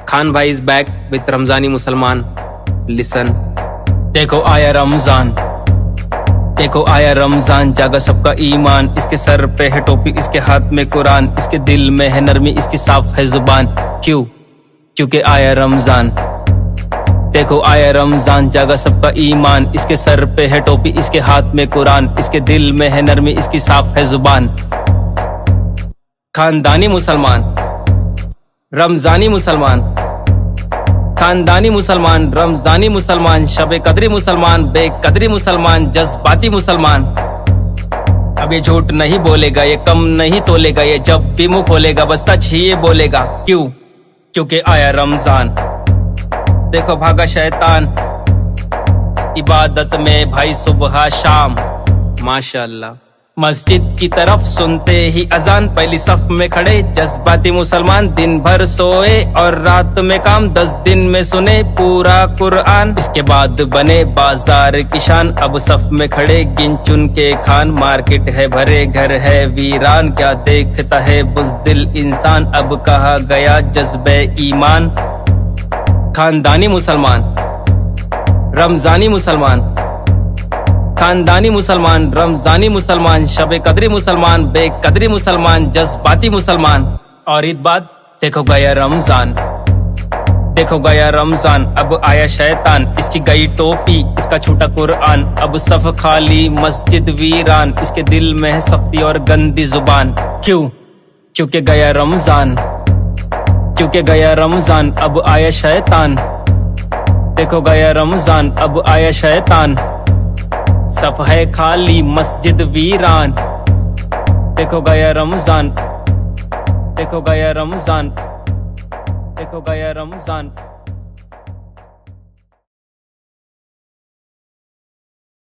खान भाई is back with Ramzani मुसलमान। Listen. देखो आया रमजान, देखो आया रमजान, जागा सबका ईमान। इसके सर पे है टोपी, इसके हाथ में कुरान, इसके दिल में है नरमी, इसकी साफ है जुबान। क्यों? क्योंकि आया रमजान। देखो आया रमजान, जागा सबका ईमान। इसके सर पे है टोपी, इसके हाथ में कुरान, इसके दिल में है नरमी, इसकी साफ है जुबान। खानदानी मुसलमान, रमजानी मुसलमान, खानदानी मुसलमान, रमजानी मुसलमान, शबे कदरी मुसलमान, बेकदरी मुसलमान, जज्बाती मुसलमान। अब ये झूठ नहीं बोलेगा, ये कम नहीं तोलेगा, ये जब भी मुंह खोलेगा बस सच ही ये बोलेगा। क्यों? क्योंकि आया रमजान। देखो भागा शैतान इबादत में भाई सुबह शाम, माशाअल्लाह। मस्जिद की तरफ सुनते ही अजान, पहली सफ में खड़े जज्बाती मुसलमान। दिन भर सोए और रात में काम, 10 दिन में सुने पूरा कुरान। इसके बाद बने बाजार की शान, अब सफ में खड़े गिन चुन के खान। मार्केट है भरे घर है वीरान, क्या देखता है बुज़दिल इंसान, अब कहा गया जज्बे ईमान। खानदानी मुसलमान, रमजानी मुसलमान, खानदानी मुसलमान, रमजानी मुसलमान, शबे कदरी मुसलमान, बेकदरी मुसलमान, जज्बाती मुसलमान। और ईद बाद देखो गया रमजान, देखो गया रमजान, अब आया शैतान। इसकी गई टोपी, इसका छूटा कुरान, अब सफ खाली मस्जिद वीरान। इसके दिल में है सख्ती और गंदी जुबान। क्यों? क्योंकि गया रमजान, क्योंकि गया रमजान, अब आया शैतान। देखो गया रमजान, अब आया शैतान। सफ है खाली मस्जिद वीरान। देखो गया रमजान, देखो गया रमजान, देखो गया रमजान।